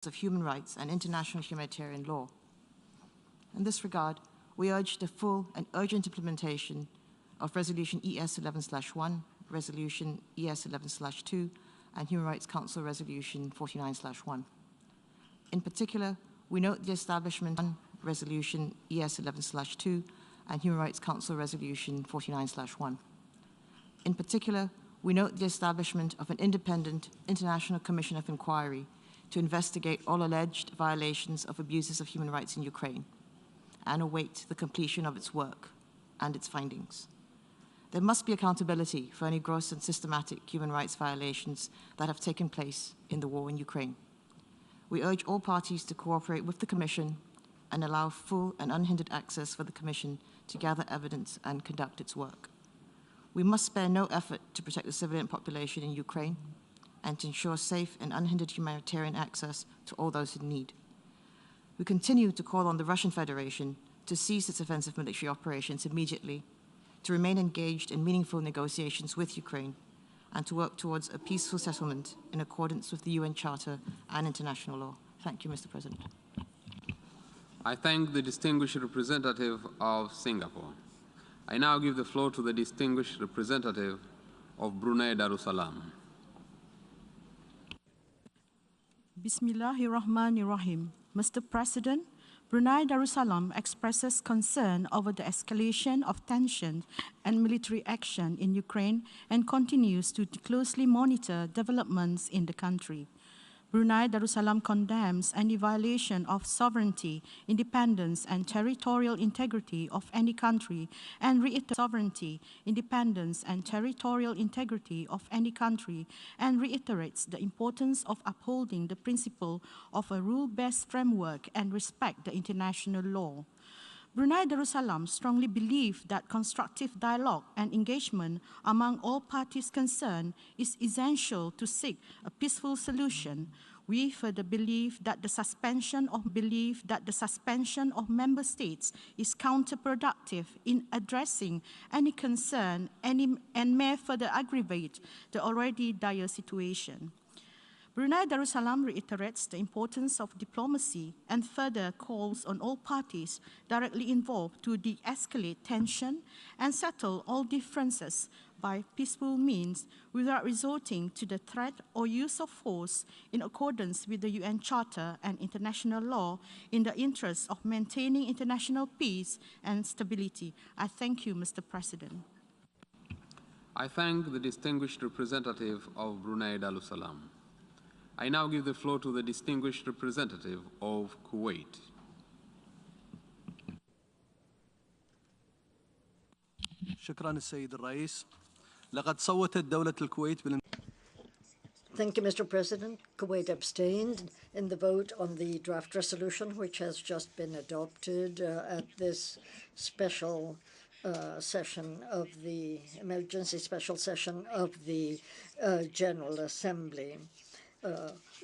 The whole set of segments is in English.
of human rights and international humanitarian law. In this regard, we urge the full and urgent implementation of Resolution ES11/1, Resolution ES11/2, and Human Rights Council Resolution 49/1. In particular, we note the establishment of Resolution ES11/2 and Human Rights Council Resolution 49/1. In particular, we note the establishment of an independent international commission of inquiry to investigate all alleged violations of abuses of human rights in Ukraine and await the completion of its work and its findings. There must be accountability for any gross and systematic human rights violations that have taken place in the war in Ukraine. We urge all parties to cooperate with the Commission and allow full and unhindered access for the Commission to gather evidence and conduct its work. We must spare no effort to protect the civilian population in Ukraine and to ensure safe and unhindered humanitarian access to all those in need. We continue to call on the Russian Federation to cease its offensive military operations immediately, to remain engaged in meaningful negotiations with Ukraine, and to work towards a peaceful settlement in accordance with the UN Charter and international law. Thank you, Mr. President. I thank the distinguished representative of Singapore. I now give the floor to the distinguished representative of Brunei Darussalam. Bismillahirrahmanirrahim. Mr. President, Brunei Darussalam expresses concern over the escalation of tension and military action in Ukraine and continues to closely monitor developments in the country. Brunei Darussalam condemns any violation of sovereignty, independence, and territorial integrity of any country and reiterates sovereignty, independence, and territorial integrity of any country and reiterates the importance of upholding the principle of a rule-based framework and respect the international law. Brunei Darussalam strongly believes that constructive dialogue and engagement among all parties concerned is essential to seek a peaceful solution. We further believe that the suspension of member states is counterproductive in addressing any concern and may further aggravate the already dire situation. Brunei Darussalam reiterates the importance of diplomacy and further calls on all parties directly involved to de-escalate tension and settle all differences by peaceful means without resorting to the threat or use of force in accordance with the UN Charter and international law in the interest of maintaining international peace and stability. I thank you, Mr. President. I thank the distinguished representative of Brunei Darussalam. I now give the floor to the distinguished representative of Kuwait. شكرا السيد الرئيس. لقد صوتت دولة الكويت Thank you, Mr. President. Kuwait abstained in the vote on the draft resolution, which has just been adopted at this special session of the emergency special session of the General Assembly.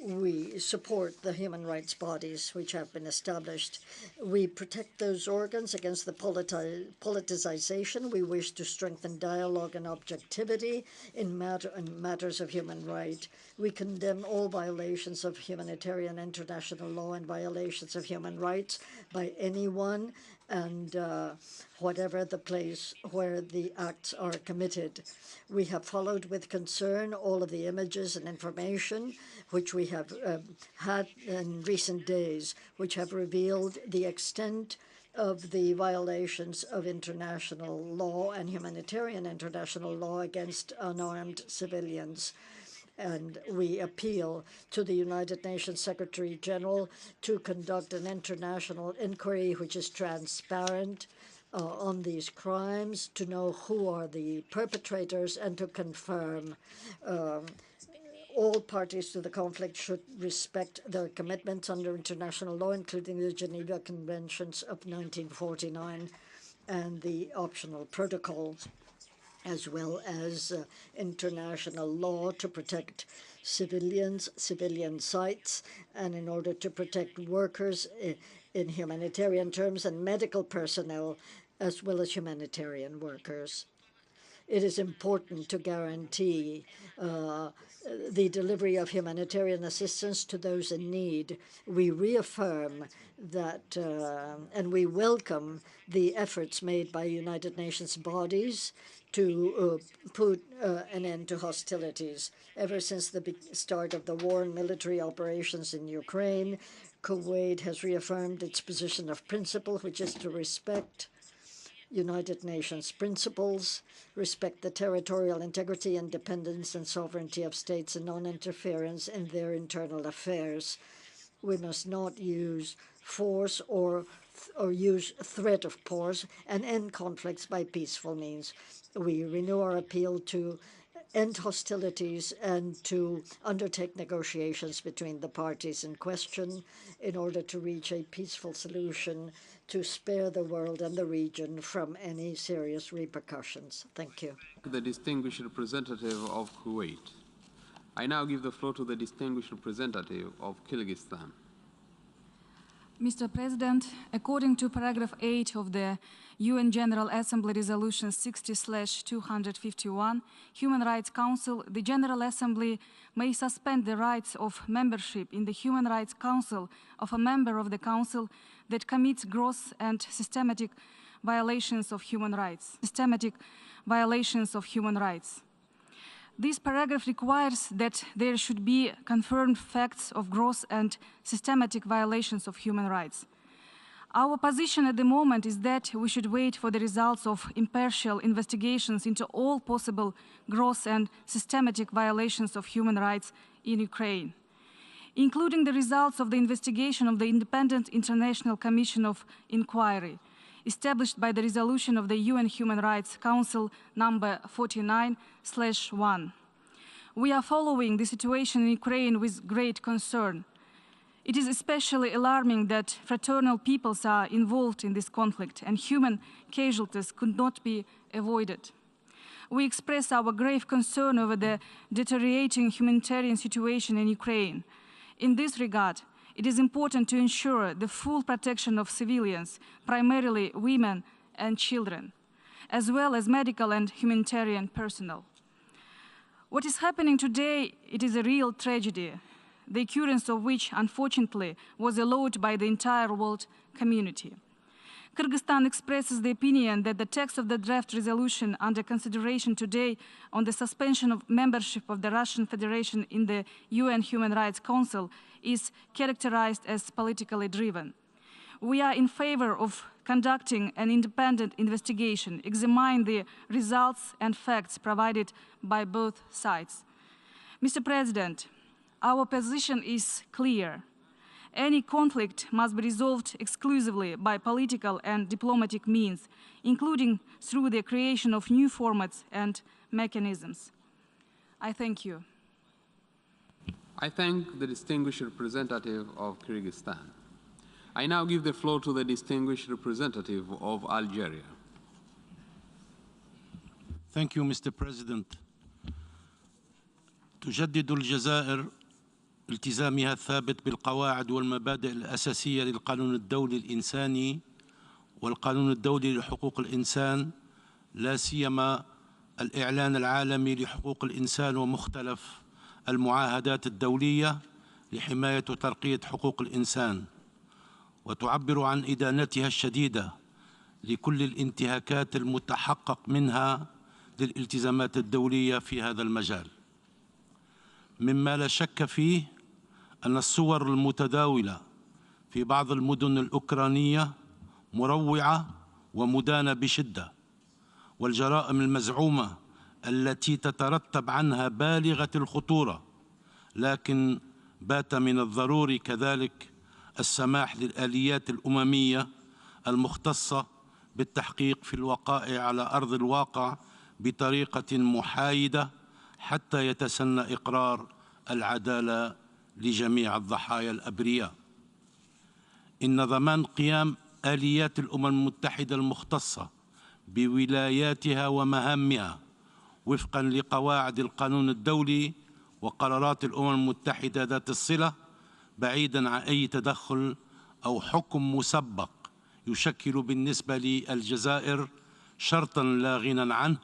We support the human rights bodies which have been established. We protect those organs against the politicization. We wish to strengthen dialogue and objectivity in matters of human rights. We condemn all violations of humanitarian international law and violations of human rights by anyone and whatever the place where the acts are committed. We have followed with concern all of the images and information which we have had in recent days, which have revealed the extent of the violations of international law and humanitarian international law against unarmed civilians. And we appeal to the United Nations Secretary General to conduct an international inquiry which is transparent on these crimes, to know who are the perpetrators, and to confirm all parties to the conflict should respect their commitments under international law, including the Geneva Conventions of 1949 and the optional protocols, as well as international law to protect civilians, civilian sites, and in order to protect workers in humanitarian terms and medical personnel, as well as humanitarian workers. it is important to guarantee the delivery of humanitarian assistance to those in need. We reaffirm that, and we welcome the efforts made by United Nations bodies to put an end to hostilities. Ever since the start of the war and military operations in Ukraine, Kuwait has reaffirmed its position of principle, which is to respect United Nations principles, respect the territorial integrity, independence, and sovereignty of states, and non-interference in their internal affairs. We must not use force or use threat of force and end conflicts by peaceful means. We renew our appeal to end hostilities and to undertake negotiations between the parties in question in order to reach a peaceful solution to spare the world and the region from any serious repercussions. Thank you. The distinguished representative of Kuwait. I now give the floor to the distinguished representative of Kyrgyzstan. Mr. President, according to paragraph 8 of the UN General Assembly Resolution 60/251, Human Rights Council, the General Assembly may suspend the rights of membership in the Human Rights Council of a member of the Council that commits gross and systematic violations of human rights. This paragraph requires that there should be confirmed facts of gross and systematic violations of human rights. Our position at the moment is that we should wait for the results of impartial investigations into all possible gross and systematic violations of human rights in Ukraine, including the results of the investigation of the Independent International Commission of Inquiry, established by the resolution of the UN Human Rights Council number 49/1. We are following the situation in Ukraine with great concern. It is especially alarming that fraternal peoples are involved in this conflict and human casualties could not be avoided. We express our grave concern over the deteriorating humanitarian situation in Ukraine. In this regard, it is important to ensure the full protection of civilians, primarily women and children, as well as medical and humanitarian personnel. What is happening today, it is a real tragedy, the occurrence of which, unfortunately, was allowed by the entire world community. Kyrgyzstan expresses the opinion that the text of the draft resolution under consideration today on the suspension of membership of the Russian Federation in the UN Human Rights Council is characterized as politically driven. We are in favor of conducting an independent investigation, examine the results and facts provided by both sides. Mr. President, our position is clear. Any conflict must be resolved exclusively by political and diplomatic means, including through the creation of new formats and mechanisms. I thank you. I thank the distinguished representative of Kyrgyzstan. I now give the floor to the distinguished representative of Algeria. Thank you, Mr. President. تجدد الجزائر التزامها الثابت بالقواعد والمبادئ الأساسية للقانون الدولي الإنساني والقانون الدولي لحقوق الإنسان، لا سيما الإعلان العالمي لحقوق الإنسان ومختلف المعاهدات الدولية لحماية وترقية حقوق الإنسان، وتعبر عن إدانتها الشديدة لكل الانتهاكات المتحقق منها للالتزامات الدولية في هذا المجال. مما لا شك فيه أن الصور المتداولة في بعض المدن الأوكرانية مروعة ومدانة بشدة، والجرائم المزعومة التي تترتب عنها بالغة الخطورة، لكن بات من الضروري كذلك السماح للآليات الأممية المختصة بالتحقيق في الوقائع على أرض الواقع بطريقة محايدة حتى يتسنى إقرار العدالة لجميع الضحايا الأبرياء. إن ضمان قيام آليات الأمم المتحدة المختصة بولاياتها ومهامها وفقاً لقواعد القانون الدولي وقرارات الأمم المتحدة ذات الصلة، بعيداً عن أي تدخل أو حكم مسبق، يشكل بالنسبة للجزائر شرطاً لا غنى عنه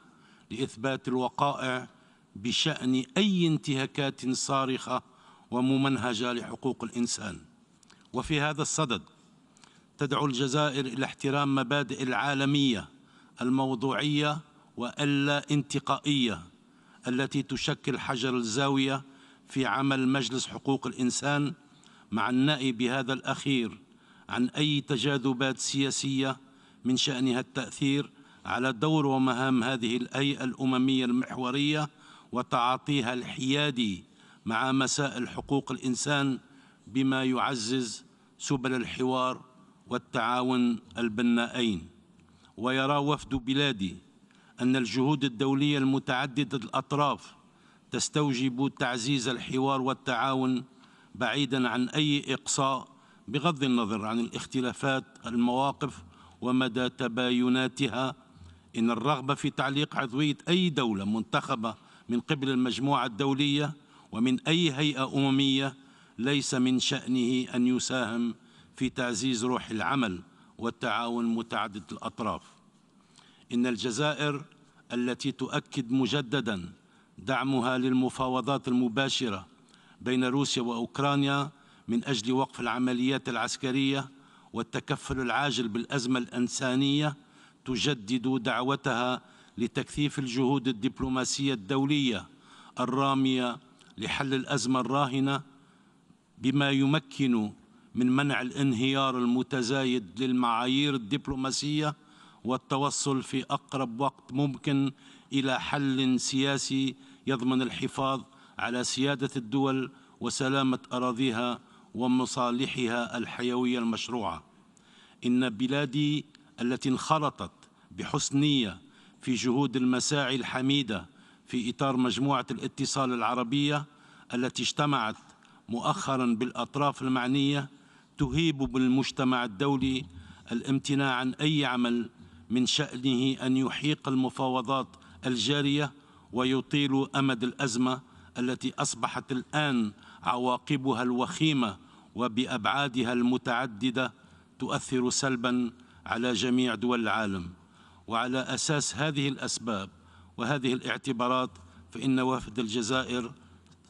لإثبات الوقائع بشأن أي انتهاكات صارخة وممنهجة لحقوق الإنسان. وفي هذا الصدد تدعو الجزائر إلى احترام مبادئ العالمية الموضوعية واللا انتقائية التي تشكل حجر الزاوية في عمل مجلس حقوق الإنسان، مع النأي بهذا الأخير عن أي تجاذبات سياسية من شأنها التأثير على دور ومهام هذه الهيئة الأممية المحورية وتعاطيها الحيادي مع مسائل حقوق الإنسان، بما يعزز سبل الحوار والتعاون البناءين. ويرى وفد بلادي أن الجهود الدولية المتعددة الأطراف تستوجب تعزيز الحوار والتعاون بعيداً عن أي إقصاء، بغض النظر عن الاختلافات المواقف ومدى تبايناتها. إن الرغبة في تعليق عضوية أي دولة منتخبة من قبل المجموعة الدولية ومن أي هيئة أممية ليس من شأنه أن يساهم في تعزيز روح العمل والتعاون متعدد الأطراف. إن الجزائر التي تؤكد مجدداً دعمها للمفاوضات المباشرة بين روسيا وأوكرانيا من أجل وقف العمليات العسكرية والتكفل العاجل بالأزمة الإنسانية، تجدد دعوتها لتكثيف الجهود الدبلوماسية الدولية الرامية لحل الأزمة الراهنة، بما يمكن من منع الانهيار المتزايد للمعايير الدبلوماسية والتوصل في أقرب وقت ممكن إلى حل سياسي يضمن الحفاظ على سيادة الدول وسلامة أراضيها ومصالحها الحيوية المشروعة. إن بلادي التي انخرطت بحسن نية في جهود المساعي الحميدة في إطار مجموعة الاتصال العربية التي اجتمعت مؤخراً بالأطراف المعنية، تهيب بالمجتمع الدولي الامتناع عن أي عمل من شأنه أن يحيق المفاوضات الجارية ويطيل أمد الأزمة التي أصبحت الآن عواقبها الوخيمة وبأبعادها المتعددة تؤثر سلباً على جميع دول العالم. وعلى أساس هذه الأسباب وهذه الاعتبارات فإن وفد الجزائر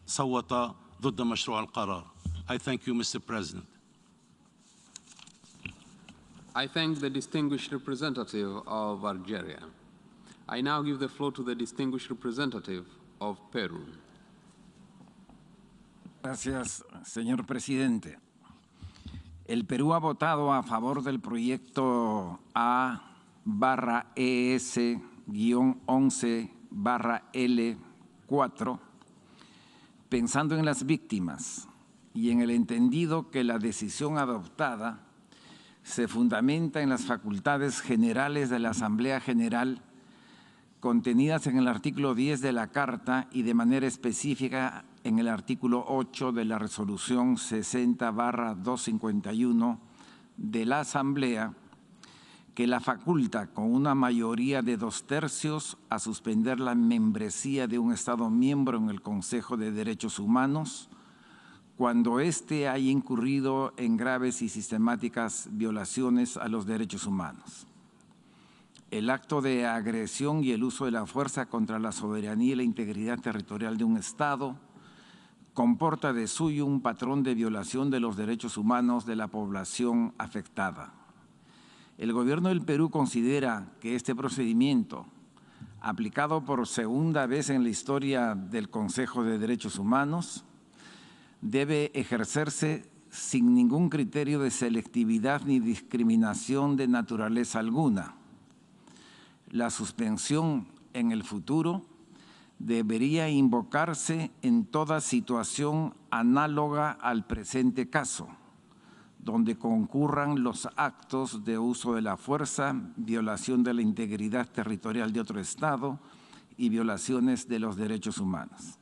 صوت ضد مشروع القرار. I thank you, Mr. President. I thank the distinguished representative of Algeria. I now give the floor to the distinguished representative of Peru. Gracias, señor presidente. El Perú ha votado a favor del proyecto A/ES-11/L4, pensando en las víctimas y en el entendido que la decisión adoptada se fundamenta en las facultades generales de la Asamblea General contenidas en el artículo 10 de la Carta y de manera específica en el artículo 8 de la Resolución 60/251 de la Asamblea, que la faculta con una mayoría de 2/3 a suspender la membresía de un Estado miembro en el Consejo de Derechos Humanos cuando éste haya incurrido en graves y sistemáticas violaciones a los derechos humanos. El acto de agresión y el uso de la fuerza contra la soberanía y la integridad territorial de un Estado comporta de suyo un patrón de violación de los derechos humanos de la población afectada. El Gobierno del Perú considera que este procedimiento, aplicado por segunda vez en la historia del Consejo de Derechos Humanos, debe ejercerse sin ningún criterio de selectividad ni discriminación de naturaleza alguna. La suspensión en el futuro debería invocarse en toda situación análoga al presente caso, donde concurran los actos de uso de la fuerza, violación de la integridad territorial de otro Estado y violaciones de los derechos humanos.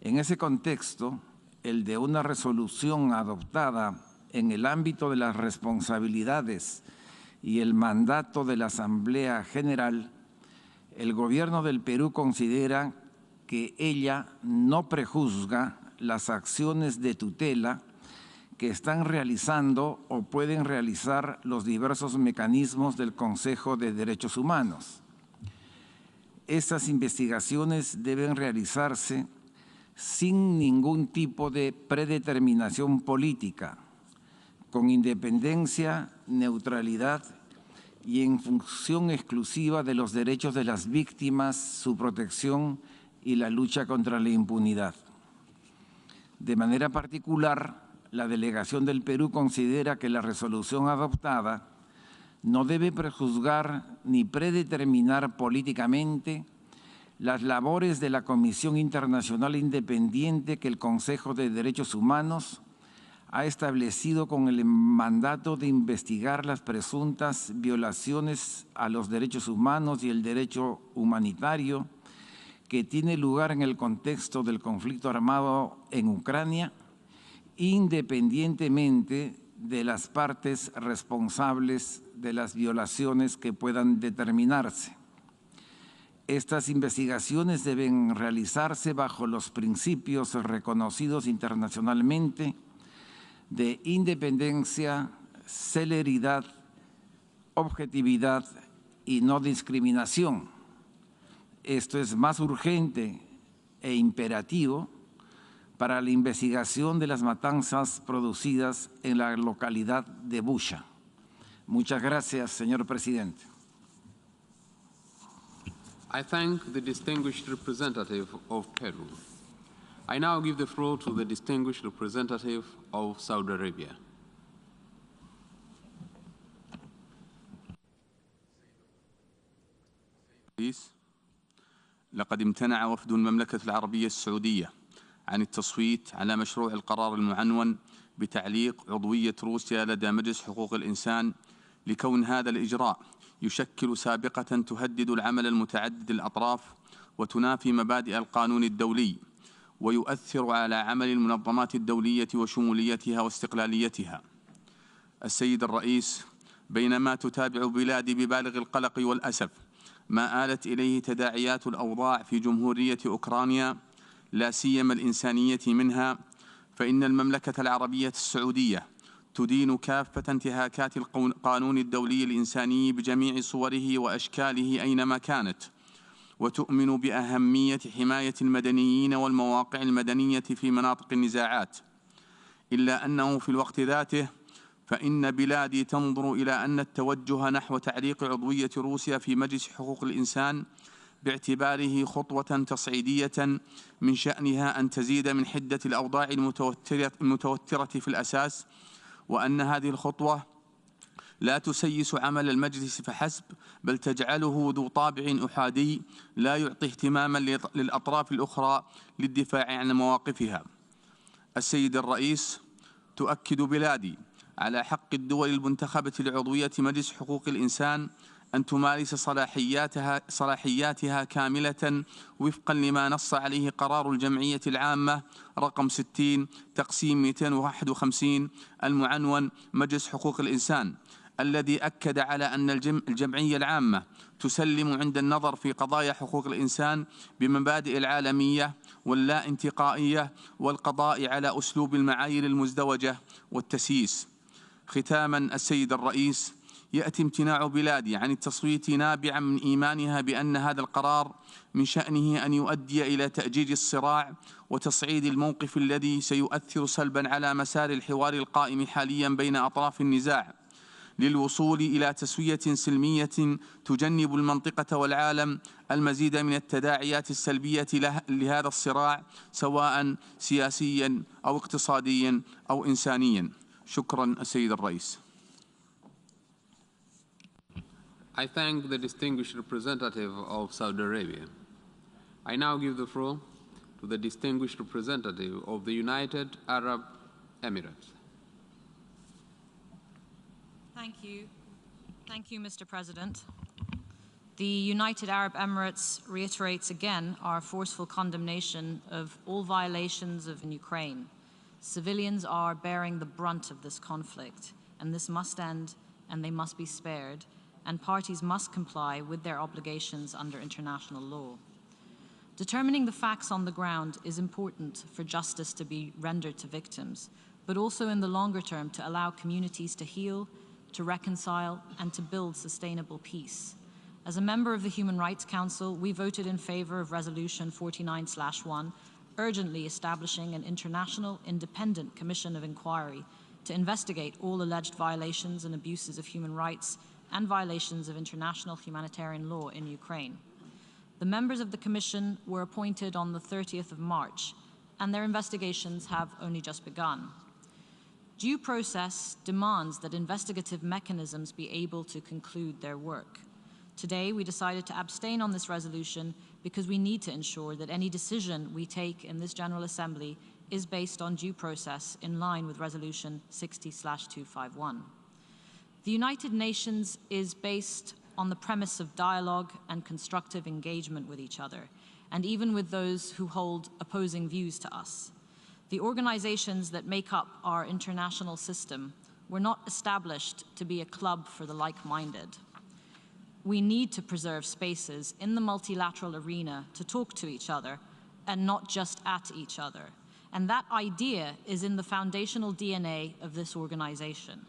En ese contexto, el de una resolución adoptada en el ámbito de las responsabilidades y el mandato de la Asamblea General, el Gobierno del Perú considera que ella no prejuzga las acciones de tutela que están realizando o pueden realizar los diversos mecanismos del Consejo de Derechos Humanos. Estas investigaciones deben realizarse sin ningún tipo de predeterminación política, con independencia, neutralidad y en función exclusiva de los derechos de las víctimas, su protección y la lucha contra la impunidad. De manera particular, la delegación del Perú considera que la resolución adoptada no debe prejuzgar ni predeterminar políticamente las labores de la Comisión Internacional Independiente que el Consejo de Derechos Humanos ha establecido con el mandato de investigar las presuntas violaciones a los derechos humanos y el derecho humanitario que tiene lugar en el contexto del conflicto armado en Ucrania, independientemente de las partes responsables de las violaciones que puedan determinarse. Estas investigaciones deben realizarse bajo los principios reconocidos internacionalmente de independencia, celeridad, objetividad y no discriminación. Esto es más urgente e imperativo para la investigación de las matanzas producidas en la localidad de Bucha. Muchas gracias, señor presidente. I thank the distinguished representative of Peru. I now give the floor to the distinguished representative of Saudi Arabia. لقد امتنع وفد المملكة العربية السعودية عن التصويت على مشروع القرار المعنون بتعليق عضوية روسيا لدى مجلس حقوق الإنسان لكون هذا الإجراء يشكل سابقة تهدد العمل المتعدد الأطراف وتنافي مبادئ القانون الدولي ويؤثر على عمل المنظمات الدولية وشموليتها واستقلاليتها. السيد الرئيس، بينما تتابع بلادي ببالغ القلق والأسف ما آلت إليه تداعيات الأوضاع في جمهورية أوكرانيا لا سيما الإنسانية منها، فإن المملكة العربية السعودية تدين كافة انتهاكات القانون الدولي الإنساني بجميع صوره وأشكاله أينما كانت، وتؤمن بأهمية حماية المدنيين والمواقع المدنية في مناطق النزاعات. إلا أنه في الوقت ذاته فإن بلادي تنظر إلى أن التوجه نحو تعليق عضوية روسيا في مجلس حقوق الإنسان باعتباره خطوة تصعيدية من شأنها أن تزيد من حدة الأوضاع المتوترة في الأساس، وأن هذه الخطوة لا تسيس عمل المجلس فحسب، بل تجعله ذو طابع أحادي لا يعطي اهتماما للأطراف الأخرى للدفاع عن مواقفها. السيد الرئيس، تؤكد بلادي على حق الدول المنتخبة لعضوية مجلس حقوق الإنسان أن تمارس صلاحياتها كاملة وفقا لما نص عليه قرار الجمعية العامة رقم 60/251 المعنون مجلس حقوق الإنسان، الذي أكد على أن الجمعية العامة تسلم عند النظر في قضايا حقوق الإنسان بمبادئ العالمية واللا انتقائية والقضاء على أسلوب المعايير المزدوجة والتسييس. ختاما، السيد الرئيس، يأتي امتناع بلادي عن التصويت نابعا من إيمانها بأن هذا القرار من شأنه أن يؤدي إلى تأجيج الصراع وتصعيد الموقف الذي سيؤثر سلبا على مسار الحوار القائم حاليا بين أطراف النزاع للوصول إلى تسوية سلمية تجنب المنطقة والعالم المزيد من التداعيات السلبية لهذا الصراع، سواء سياسيا أو اقتصاديا أو إنسانيا. شكرا السيد الرئيس. I thank the distinguished representative of Saudi Arabia. I now give the floor to the distinguished representative of the United Arab Emirates. Thank you. Thank you, Mr. President. The United Arab Emirates reiterates again our forceful condemnation of all violations in Ukraine. Civilians are bearing the brunt of this conflict, and this must end, and they must be spared, and parties must comply with their obligations under international law. Determining the facts on the ground is important for justice to be rendered to victims, but also in the longer term to allow communities to heal, to reconcile, and to build sustainable peace. As a member of the Human Rights Council, we voted in favor of Resolution 49/1, urgently establishing an international independent commission of inquiry to investigate all alleged violations and abuses of human rights and violations of international humanitarian law in Ukraine. The members of the commission were appointed on the 30th of March, and their investigations have only just begun. Due process demands that investigative mechanisms be able to conclude their work. Today, we decided to abstain on this resolution because we need to ensure that any decision we take in this General Assembly is based on due process in line with Resolution 60/251. The United Nations is based on the premise of dialogue and constructive engagement with each other, and even with those who hold opposing views to us. The organizations that make up our international system were not established to be a club for the like-minded. We need to preserve spaces in the multilateral arena to talk to each other and not just at each other. And that idea is in the foundational DNA of this organization.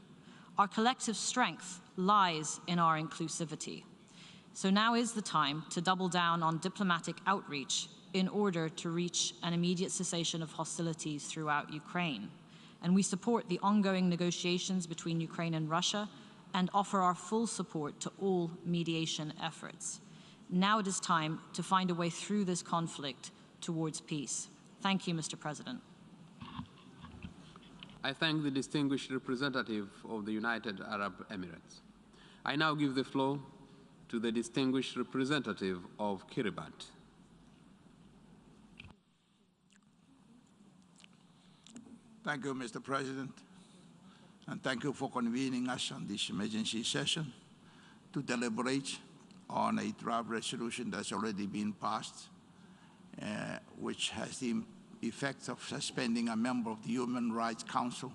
Our collective strength lies in our inclusivity. So now is the time to double down on diplomatic outreach in order to reach an immediate cessation of hostilities throughout Ukraine. And we support the ongoing negotiations between Ukraine and Russia and offer our full support to all mediation efforts. Now it is time to find a way through this conflict towards peace. Thank you, Mr. President. I thank the distinguished representative of the United Arab Emirates. I now give the floor to the distinguished representative of Kiribati. Thank you, Mr. President, and thank you for convening us on this emergency session to deliberate on a draft resolution that's already been passed, which has the effect of suspending a member of the Human Rights Council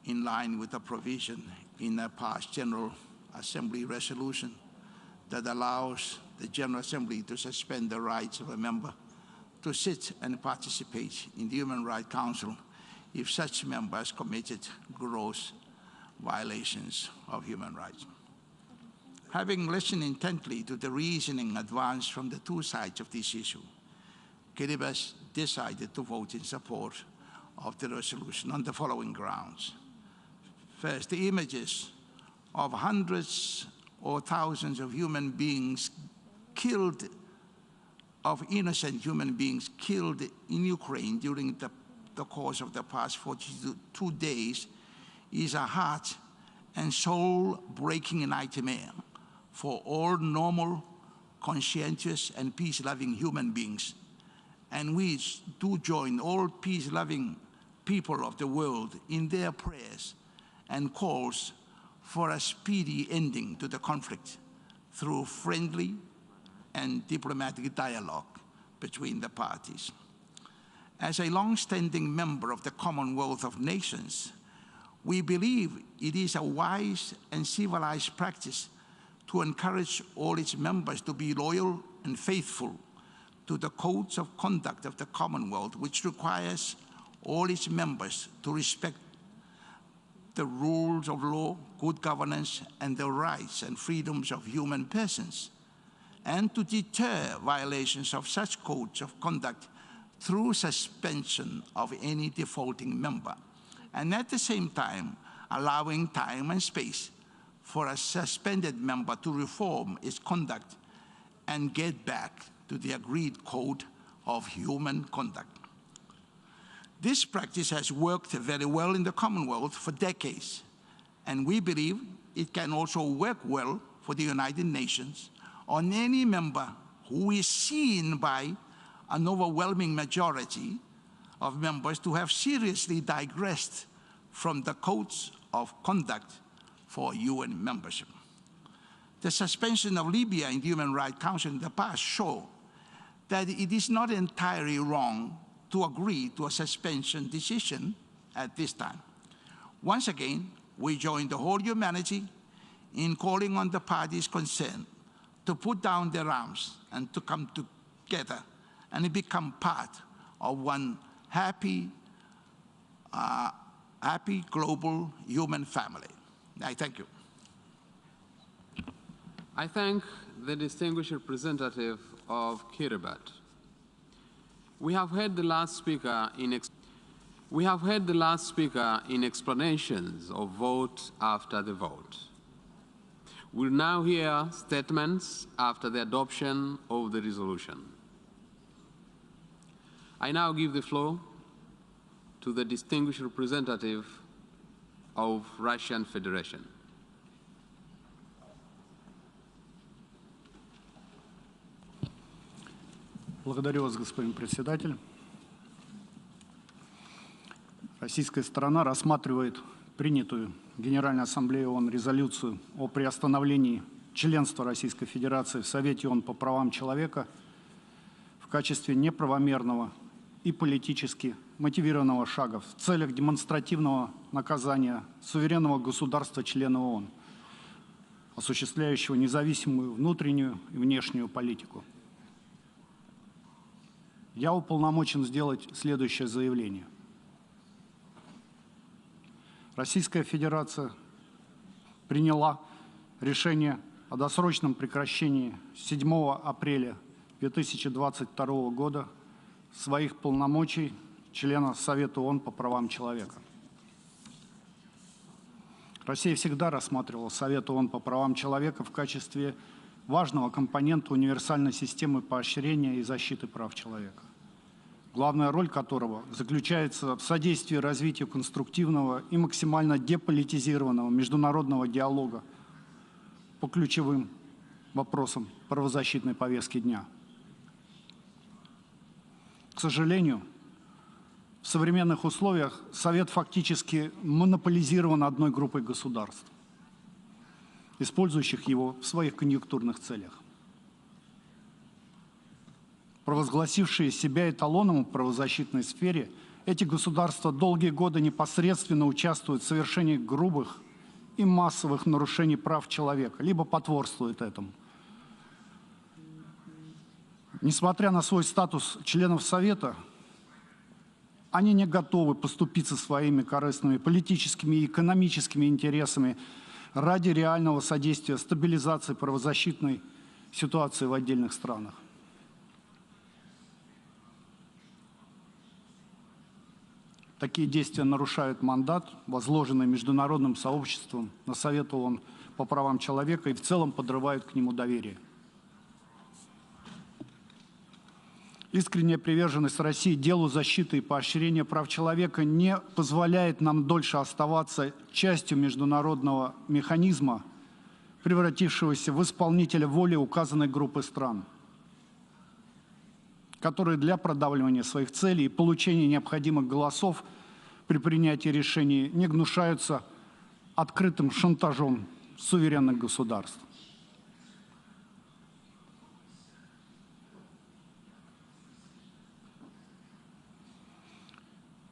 in line with a provision in a past General Assembly resolution that allows the General Assembly to suspend the rights of a member to sit and participate in the Human Rights Council if such member has committed gross violations of human rights. Having listened intently to the reasoning advanced from the two sides of this issue, Kiribati decided to vote in support of the resolution on the following grounds. First, the images of hundreds or thousands of human beings killed, of innocent human beings killed in Ukraine during the course of the past 42 days is a heart and soul-breaking nightmare for all normal, conscientious, and peace-loving human beings. And we do join all peace-loving people of the world in their prayers and calls for a speedy ending to the conflict through friendly and diplomatic dialogue between the parties. As a long-standing member of the Commonwealth of Nations, we believe it is a wise and civilized practice to encourage all its members to be loyal and faithful to the codes of conduct of the Commonwealth, which requires all its members to respect the rules of law, good governance, and the rights and freedoms of human persons, and to deter violations of such codes of conduct through suspension of any defaulting member, and at the same time allowing time and space for a suspended member to reform its conduct and get back to the agreed code of human conduct. This practice has worked very well in the Commonwealth for decades, and we believe it can also work well for the United Nations on any member who is seen by an overwhelming majority of members to have seriously digressed from the codes of conduct for UN membership. The suspension of Libya in the Human Rights Council in the past show that it is not entirely wrong to agree to a suspension decision at this time. Once again, we join the whole humanity in calling on the parties concerned to put down their arms and to come together and become part of one happy global human family. I thank you. I thank the distinguished representative of Kiribati. We have heard the last speaker in explanations of vote after the vote. We'll now hear statements after the adoption of the resolution. I now give the floor to the distinguished representative of Russian Federation. Благодарю вас, господин председатель. Российская сторона рассматривает принятую Генеральной Ассамблеей ООН резолюцию о приостановлении членства Российской Федерации в Совете ООН по правам человека в качестве неправомерного и политически мотивированного шага в целях демонстративного наказания суверенного государства-члена ООН, осуществляющего независимую внутреннюю и внешнюю политику. Я уполномочен сделать следующее заявление. Российская Федерация приняла решение о досрочном прекращении 7 апреля 2022 года своих полномочий члена Совета ООН по правам человека. Россия всегда рассматривала Совет ООН по правам человека в качестве важного компонента универсальной системы поощрения и защиты прав человека, главная роль которого заключается в содействии развитию конструктивного и максимально деполитизированного международного диалога по ключевым вопросам правозащитной повестки дня. К сожалению, в современных условиях Совет фактически монополизирован одной группой государств, использующих его в своих конъюнктурных целях. Провозгласившие себя эталоном в правозащитной сфере, эти государства долгие годы непосредственно участвуют в совершении грубых и массовых нарушений прав человека, либо потворствуют этому. Несмотря на свой статус членов Совета, они не готовы поступиться своими корыстными политическими и экономическими интересами ради реального содействия стабилизации правозащитной ситуации в отдельных странах. Такие действия нарушают мандат, возложенный международным сообществом на Совет ООН по правам человека, и в целом подрывают к нему доверие. Искренняя приверженность России делу защиты и поощрения прав человека не позволяет нам дольше оставаться частью международного механизма, превратившегося в исполнителя воли указанной группы стран, которые для продавливания своих целей и получения необходимых голосов при принятии решений не гнушаются открытым шантажом суверенных государств.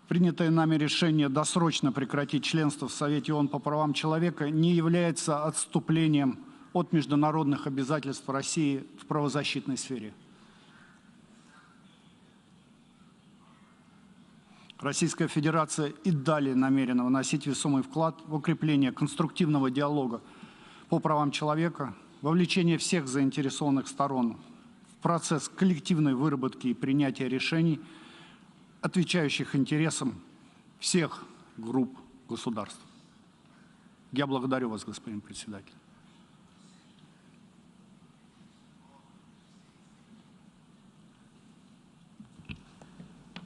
Принятое нами решение досрочно прекратить членство в Совете ООН по правам человека не является отступлением от международных обязательств России в правозащитной сфере. Российская Федерация и далее намерена вносить весомый вклад в укрепление конструктивного диалога по правам человека, вовлечение всех заинтересованных сторон в процесс коллективной выработки и принятия решений, отвечающих интересам всех групп государств. Я благодарю вас, господин председатель.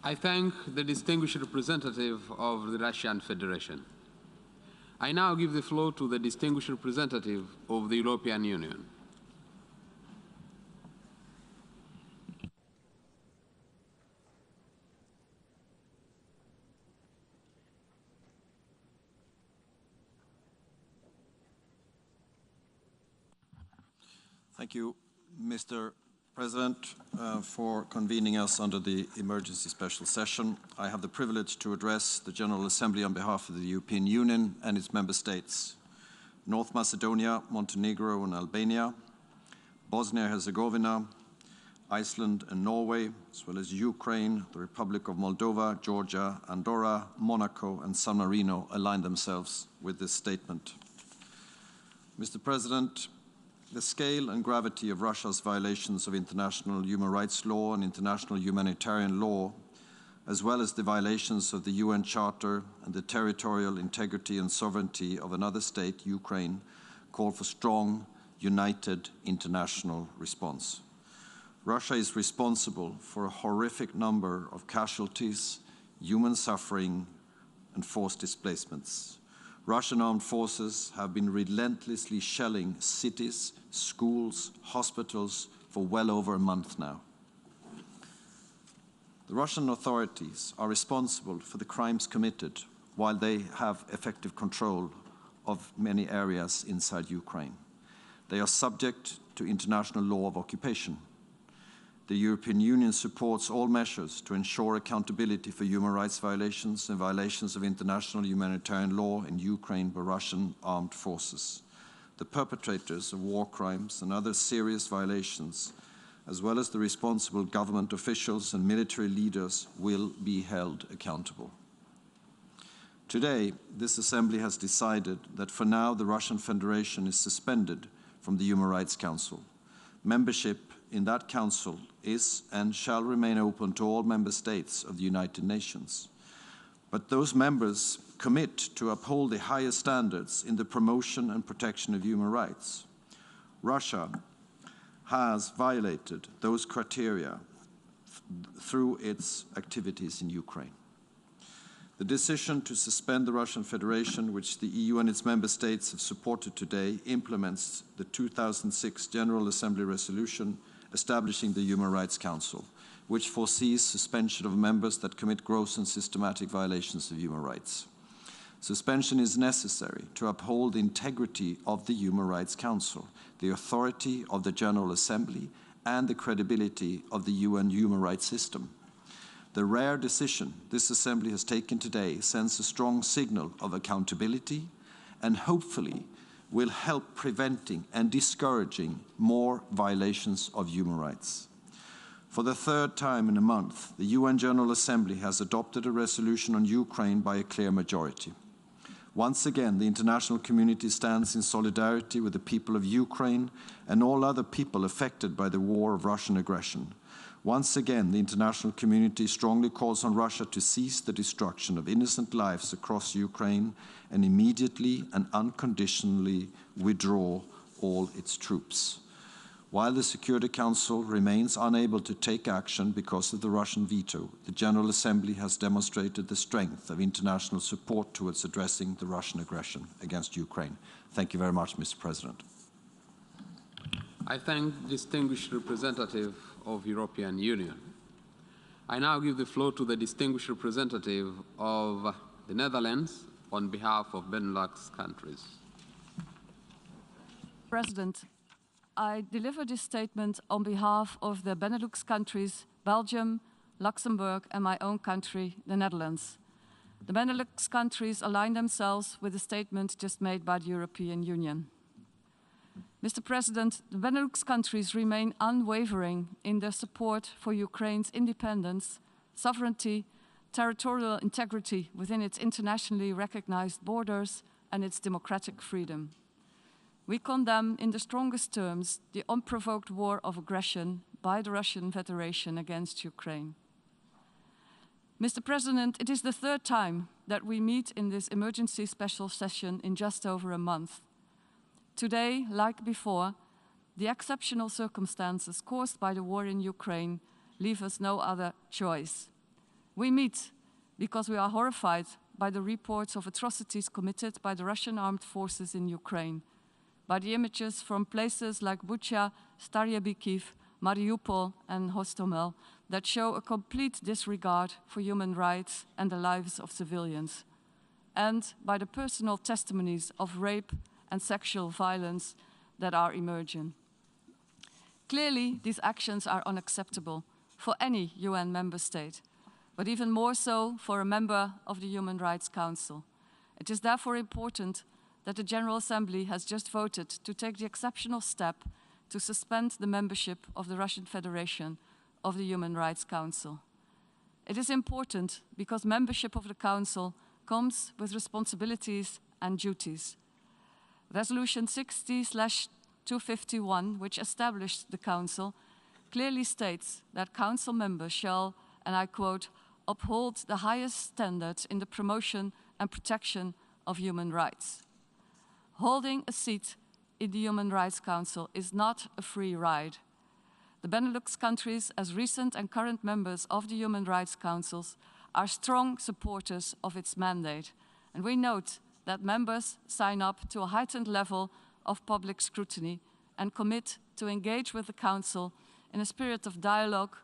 I thank the distinguished representative of the Russian Federation. I now give the floor to the distinguished representative of the European Union. Thank you, Mr. President, for convening us under the emergency special session. I have the privilege to address the General Assembly on behalf of the European Union and its member states, North Macedonia, Montenegro and Albania, Bosnia-Herzegovina, Iceland and Norway, as well as Ukraine, the Republic of Moldova, Georgia, Andorra, Monaco and San Marino align themselves with this statement. Mr. President, the scale and gravity of Russia's violations of international human rights law and international humanitarian law, as well as the violations of the UN Charter and the territorial integrity and sovereignty of another state, Ukraine, call for strong, united international response. Russia is responsible for a horrific number of casualties, human suffering, and forced displacements. Russian armed forces have been relentlessly shelling cities, schools, hospitals for well over a month now. The Russian authorities are responsible for the crimes committed while they have effective control of many areas inside Ukraine. They are subject to international law of occupation. The European Union supports all measures to ensure accountability for human rights violations and violations of international humanitarian law in Ukraine by Russian armed forces. The perpetrators of war crimes and other serious violations, as well as the responsible government officials and military leaders, will be held accountable. Today, this Assembly has decided that for now the Russian Federation is suspended from the Human Rights Council. Membership in that council is and shall remain open to all member states of the United Nations. But those members commit to uphold the highest standards in the promotion and protection of human rights. Russia has violated those criteria through its activities in Ukraine. The decision to suspend the Russian Federation, which the EU and its member states have supported today, implements the 2006 General Assembly resolution establishing the Human Rights Council, which foresees suspension of members that commit gross and systematic violations of human rights. Suspension is necessary to uphold the integrity of the Human Rights Council, the authority of the General Assembly, and the credibility of the UN human rights system. The rare decision this Assembly has taken today sends a strong signal of accountability and hopefully will help preventing and discouraging more violations of human rights. For the third time in a month, the UN General Assembly has adopted a resolution on Ukraine by a clear majority. Once again, the international community stands in solidarity with the people of Ukraine and all other people affected by the war of Russian aggression. Once again, the international community strongly calls on Russia to cease the destruction of innocent lives across Ukraine and immediately and unconditionally withdraw all its troops. While the Security Council remains unable to take action because of the Russian veto, the General Assembly has demonstrated the strength of international support towards addressing the Russian aggression against Ukraine. Thank you very much, Mr. President. I thank the distinguished representative of European Union. I now give the floor to the distinguished representative of the Netherlands on behalf of Benelux countries. President, I deliver this statement on behalf of the Benelux countries, Belgium, Luxembourg, and my own country, the Netherlands. The Benelux countries align themselves with the statement just made by the European Union. Mr. President, the Benelux countries remain unwavering in their support for Ukraine's independence, sovereignty, territorial integrity within its internationally recognized borders, and its democratic freedom. We condemn in the strongest terms the unprovoked war of aggression by the Russian Federation against Ukraine. Mr. President, it is the third time that we meet in this emergency special session in just over a month. Today, like before, the exceptional circumstances caused by the war in Ukraine leave us no other choice. We meet because we are horrified by the reports of atrocities committed by the Russian armed forces in Ukraine, by the images from places like Bucha, Starye-Bikiv, Mariupol, and Hostomel that show a complete disregard for human rights and the lives of civilians, and by the personal testimonies of rape and sexual violence that are emerging. Clearly, these actions are unacceptable for any UN member state, but even more so for a member of the Human Rights Council. It is therefore important that the General Assembly has just voted to take the exceptional step to suspend the membership of the Russian Federation of the Human Rights Council. It is important because membership of the Council comes with responsibilities and duties. Resolution 60/20 251, which established the Council, clearly states that Council members shall, and I quote, uphold the highest standards in the promotion and protection of human rights. Holding a seat in the Human Rights Council is not a free ride. The Benelux countries, as recent and current members of the Human Rights Councils, are strong supporters of its mandate, and we note that members sign up to a heightened level of public scrutiny and commit to engage with the Council in a spirit of dialogue,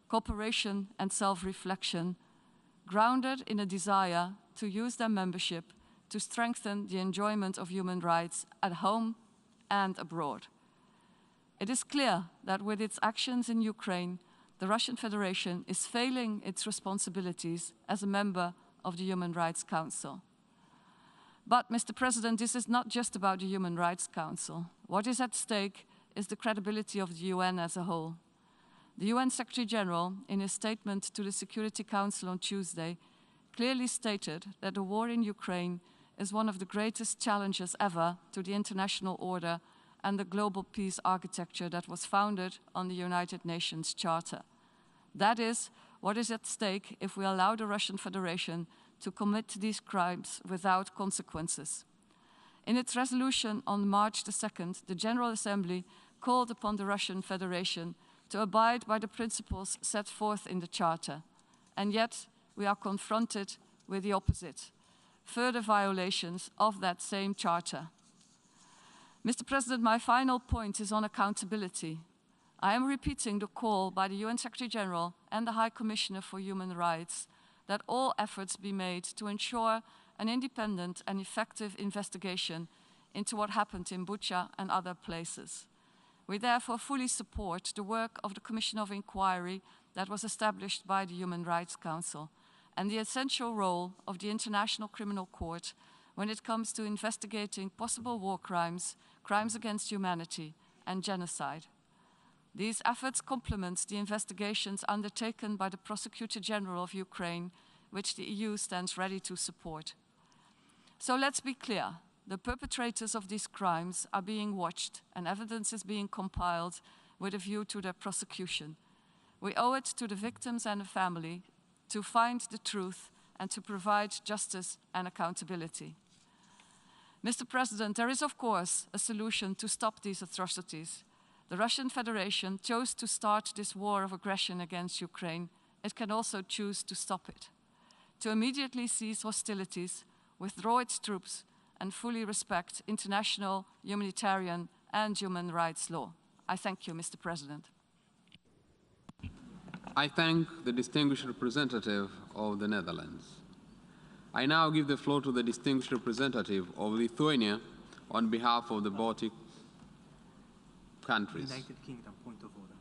cooperation and self-reflection, grounded in a desire to use their membership to strengthen the enjoyment of human rights at home and abroad. It is clear that with its actions in Ukraine, the Russian Federation is failing its responsibilities as a member of the Human Rights Council. But, Mr. President, this is not just about the Human Rights Council. What is at stake is the credibility of the UN as a whole. The UN Secretary General, in his statement to the Security Council on Tuesday, clearly stated that the war in Ukraine is one of the greatest challenges ever to the international order and the global peace architecture that was founded on the United Nations Charter. That is what is at stake if we allow the Russian Federation to commit these crimes without consequences. In its resolution on March the 2nd, the General Assembly called upon the Russian Federation to abide by the principles set forth in the Charter. And yet, we are confronted with the opposite, further violations of that same Charter. Mr. President, my final point is on accountability. I am repeating the call by the UN Secretary General and the High Commissioner for Human Rights that all efforts be made to ensure an independent and effective investigation into what happened in Bucha and other places. We therefore fully support the work of the Commission of Inquiry that was established by the Human Rights Council and the essential role of the International Criminal Court when it comes to investigating possible war crimes, crimes against humanity, and genocide. These efforts complement the investigations undertaken by the Prosecutor General of Ukraine, which the EU stands ready to support. So let's be clear, the perpetrators of these crimes are being watched and evidence is being compiled with a view to their prosecution. We owe it to the victims and the family to find the truth and to provide justice and accountability. Mr. President, there is of course a solution to stop these atrocities. The Russian Federation chose to start this war of aggression against Ukraine. It can also choose to stop it, to immediately cease hostilities, withdraw its troops, and fully respect international humanitarian and human rights law. I thank you, Mr. President. I thank the distinguished representative of the Netherlands. I now give the floor to the distinguished representative of Lithuania on behalf of the Baltic countries. United Kingdom, point of order.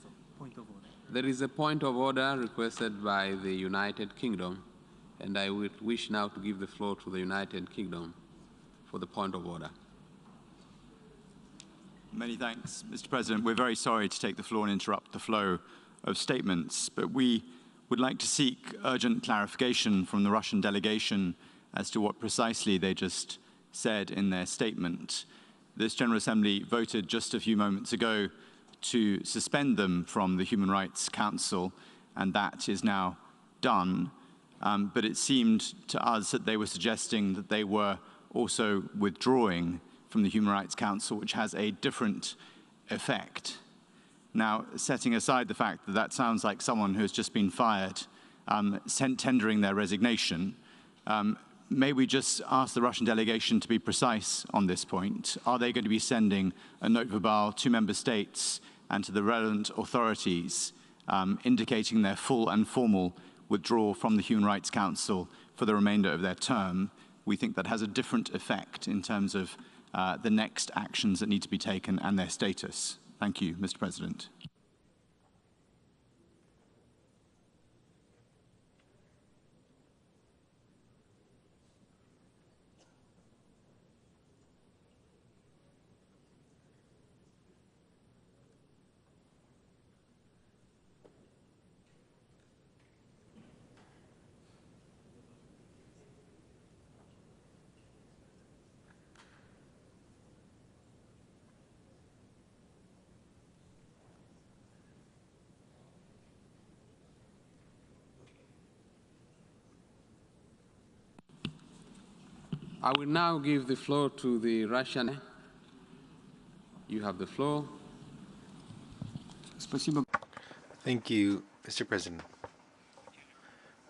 So, point of order. There is a point of order requested by the United Kingdom, and I would wish now to give the floor to the United Kingdom for the point of order. Many thanks, Mr. President. We're very sorry to take the floor and interrupt the flow of statements, but we would like to seek urgent clarification from the Russian delegation as to what precisely they just said in their statement. This General Assembly voted just a few moments ago to suspend them from the Human Rights Council, and that is now done. But it seemed to us that they were suggesting that they were also withdrawing from the Human Rights Council, which has a different effect. Now, setting aside the fact that that sounds like someone who has just been fired, tendering their resignation, may we just ask the Russian delegation to be precise on this point? Are they going to be sending a note verbal to member states and to the relevant authorities indicating their full and formal withdrawal from the Human Rights Council for the remainder of their term? We think that has a different effect in terms of the next actions that need to be taken and their status. Thank you, Mr. President. I will now give the floor to the Russian. You have the floor. Thank you, Mr. President.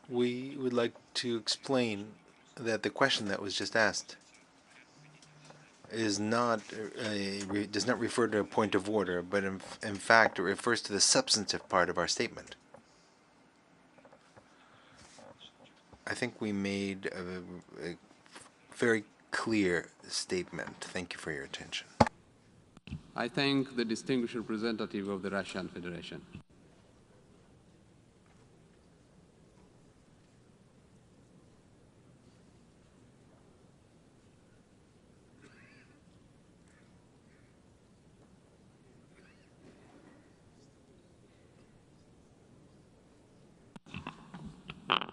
We would like to explain that the question that was just asked is not does not refer to a point of order, but in fact it refers to the substantive part of our statement. I think we made a very clear statement. Thank you for your attention. I thank the distinguished representative of the Russian Federation.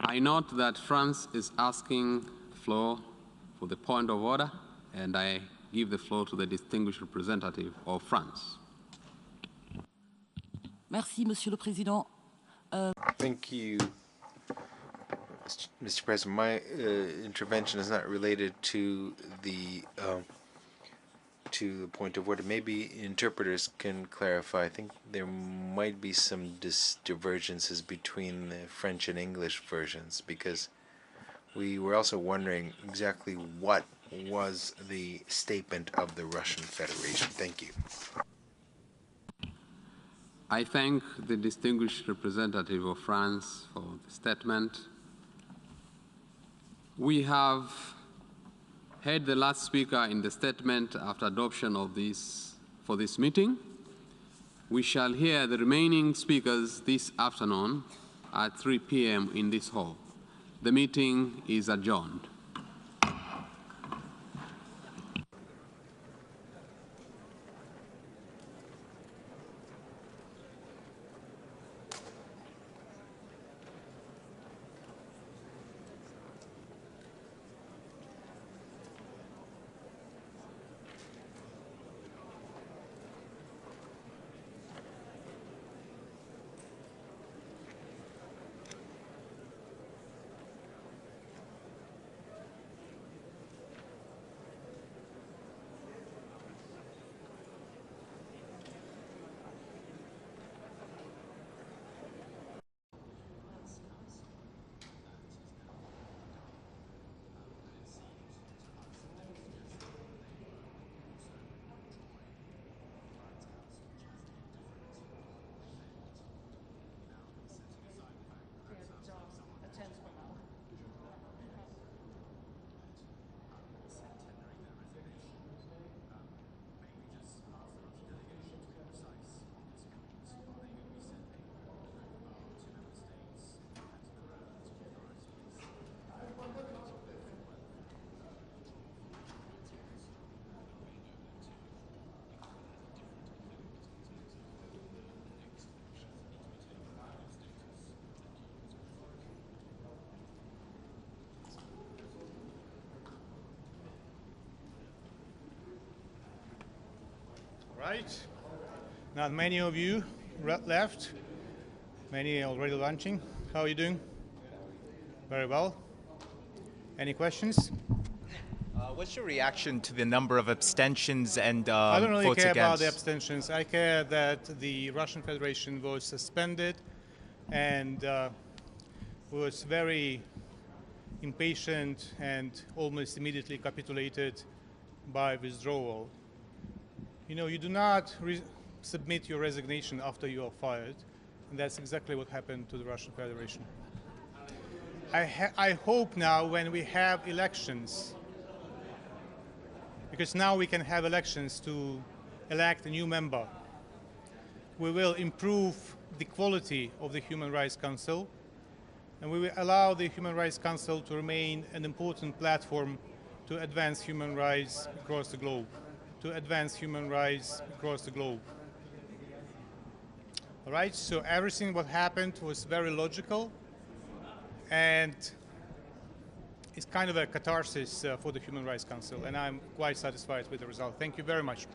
I note that France is asking the floor for the point of order, and I give the floor to the distinguished representative of France. Merci, Monsieur le Président. Thank you, Mr. President. My intervention is not related to the point of order. Maybe interpreters can clarify. I think there might be some divergences between the French and English versions, because we were also wondering exactly what was the statement of the Russian Federation. Thank you. I thank the distinguished representative of France for the statement. We have heard the last speaker in the statement after adoption of this for this meeting. We shall hear the remaining speakers this afternoon at 3 p.m. in this hall. The meeting is adjourned. Right. Not many of you left. Many already lunching. How are you doing? Very well. Any questions? What's your reaction to the number of abstentions and I don't really votes care against? about the abstentions. I care that the Russian Federation was suspended and was very impatient and almost immediately capitulated by withdrawal. You know, you do not submit your resignation after you are fired, and that's exactly what happened to the Russian Federation. I hope now when we have elections, because now we can have elections to elect a new member, we will improve the quality of the Human Rights Council, and we will allow the Human Rights Council to remain an important platform to advance human rights across the globe. All right, so everything what happened was very logical, and it's kind of a catharsis for the Human Rights Council, and I'm quite satisfied with the result. Thank you very much.